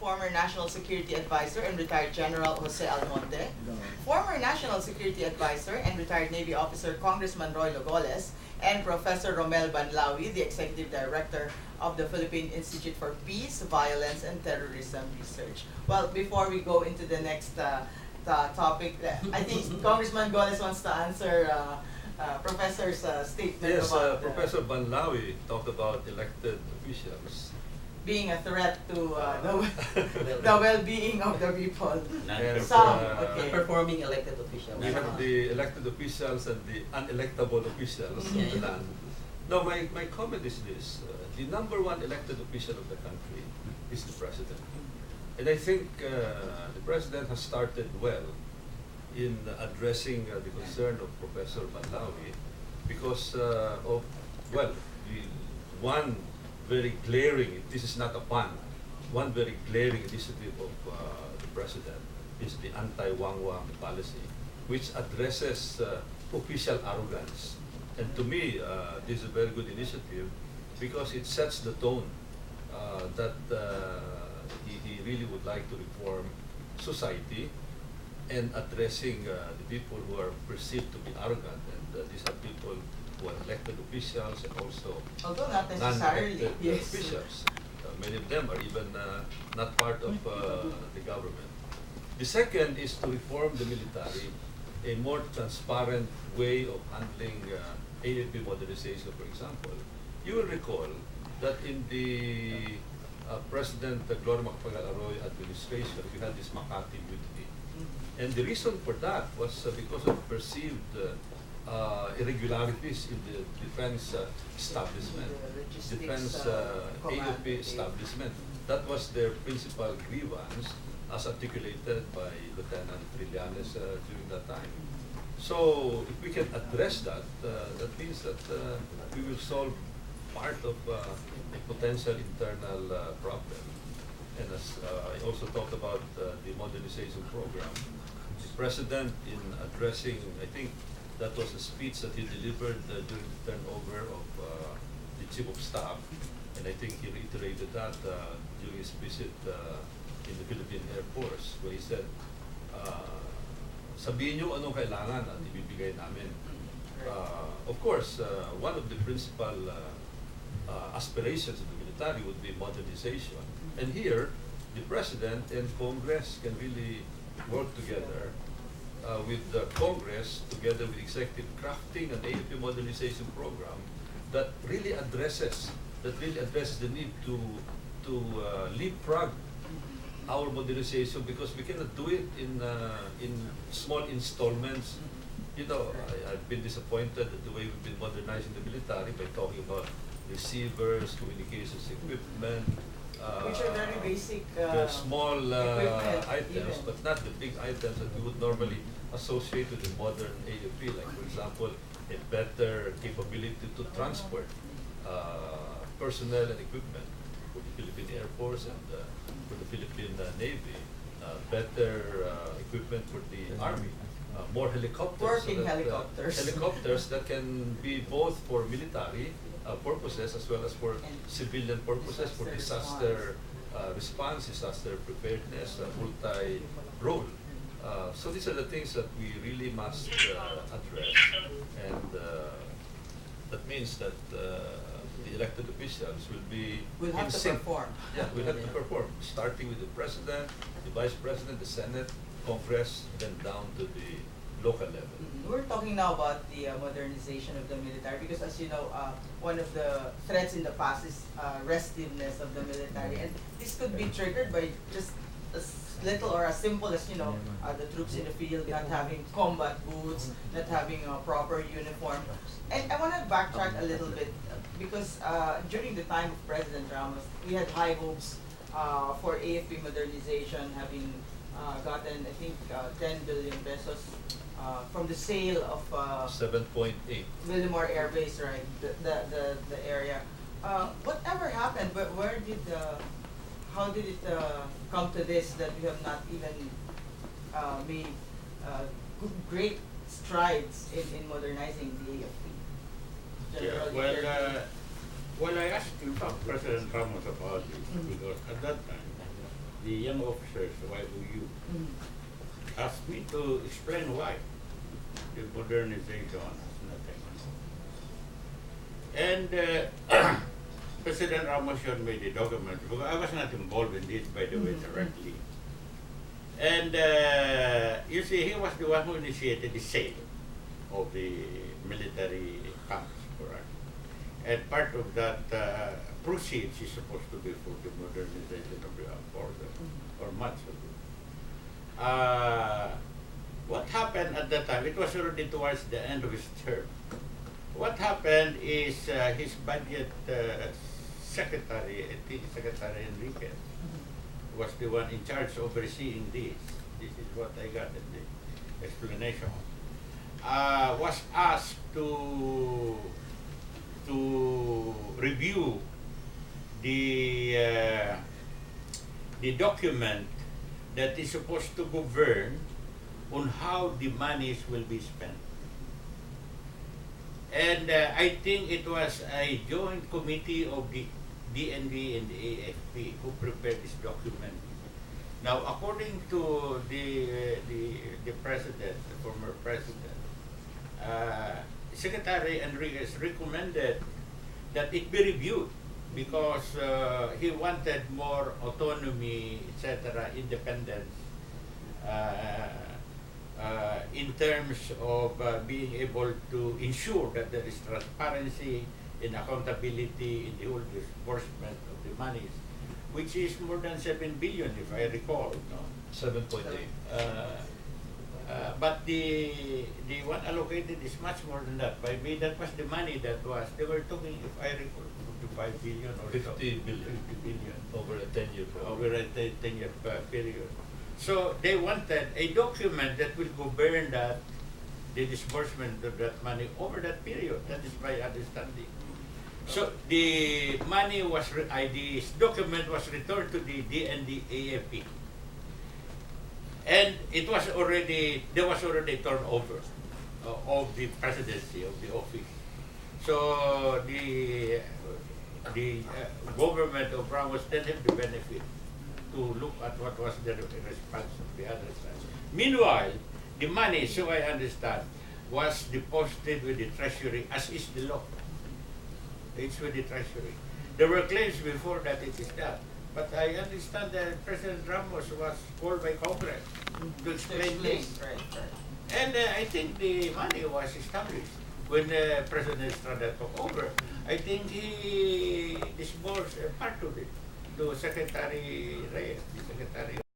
former National Security Advisor and retired General Jose Almonte, former National Security Advisor and retired Navy Officer Congressman Roilo Golez, and Professor Rommle Banlaoi, the Executive Director of the Philippine Institute for Peace, Violence, and Terrorism Research. Well, before we go into the next topic, I think Congressman Golez wants to answer Professor's statement about Professor Banlaoi talked about elected officials being a threat to the well-being of the people. Performing elected officials. We have the elected officials and the unelectable officials of the land. No, my comment is this. The number one elected official of the country is the President. And I think the President has started well in addressing the concern of Professor Banlaoi because of, well, one very glaring, this is not a pun, one very glaring initiative of the President is the anti-Wang policy, which addresses official arrogance. And to me, this is a very good initiative because it sets the tone that he really would like to reform society and addressing the people who are perceived to be arrogant. And these are people who are elected officials and also although not necessarily non-elected officials. Many of them are even not part of the government. The second is to reform the military, a more transparent way of handling AFP modernization, for example. You will recall that in the President Gloria Macapagal-Arroyo administration, we had this Makati mutiny. And the reason for that was because of perceived irregularities in the defense establishment, defense AFP establishment. That was their principal grievance as articulated by Lieutenant Trillanes during that time. So if we can address that, that means that we will solve part of a potential internal problem. And as I also talked about the modernization program, the President in addressing, I think that was a speech that he delivered during the turnover of the Chief of Staff, and I think he reiterated that during his visit in the Philippine Air Force, where he said, sabihin nyo anong kailangan at ibibigay namin. Of course, one of the principal aspirations of the military would be modernization. And here, the President and Congress can really work together with the Congress, together with Executive, crafting an AFP modernization program that really addresses the need to leapfrog our modernization, because we cannot do it in small installments. You know, I've been disappointed at the way we've been modernizing the military by talking about receivers, communications equipment, which are very basic the small items, even, but not the big items that we would normally associate with the modern AFP, like for example, a better capability to transport personnel and equipment for the Philippine Air Force and for the Philippine Navy, better equipment for the Army, more helicopters. Working helicopters. Helicopters that can be both for military purposes as well as for civilian purposes, for disaster response, disaster preparedness, multi-role. So these are the things that we really must address, and that means that the elected officials will have to perform. Yeah, we'll have to perform, starting with the President, the Vice President, the Senate, Congress, then down to the local level. We're talking now about the modernization of the military because, as you know, one of the threats in the past is restiveness of the military, and this could be triggered by just as little or as simple as, you know, the troops in the field not having combat boots, not having a proper uniform. And I want to backtrack a little bit because during the time of President Ramos, we had high hopes for AFP modernization, having gotten, I think, 10 billion pesos from the sale of 7.8 Villamor Air Base, right? The area. Whatever happened? Where did how did it come to this that we have not even made great strides in modernizing the AFP? Well, I asked in fact President Ramos about this because at that time the young officers, YOU, asked me to explain why the modernization has nothing. And President Ramos showed me the document, because I was not involved in this, by the way, directly. And you see, he was the one who initiated the sale of the military camps, correct? And part of that proceeds is supposed to be for the modernization of the armed forces, or much of it. What happened at that time, it was already towards the end of his term. What happened is his budget secretary, I think Secretary Enriquez, was the one in charge of overseeing this. This is what I got in the explanation. Was asked to review the document that is supposed to govern on how the monies will be spent. And I think it was a joint committee of the DND and the AFP who prepared this document. Now, according to the president, the former president, Secretary Enriquez recommended that it be reviewed because he wanted more autonomy, etc., independence, in terms of being able to ensure that there is transparency and accountability in the whole disbursement of the monies, which is more than 7 billion, if I recall. No? 7.8. But the one allocated is much more than that. By me, that was the money that was, they were talking, if I recall, 55 billion or 50 so. billion. 50 billion. Over a 10-year period. Over a 10-year period. So they wanted a document that will govern that, the disbursement of that money over that period. That is my understanding. So the money was, this document was returned to the DND AFP. And it was already, there was already turnover of the presidency, of the office. So the government of Ramos didn't have the benefit to look at what was the response of the other side. Meanwhile, the money, so I understand, was deposited with the Treasury, as is the law. It's with the Treasury. There were claims before that it is that. But I understand that President Ramos was called by Congress to explain this. Right. And I think the money was established when President Estrada took over. I think he disbursed part of it to Secretary Reyes, the Secretary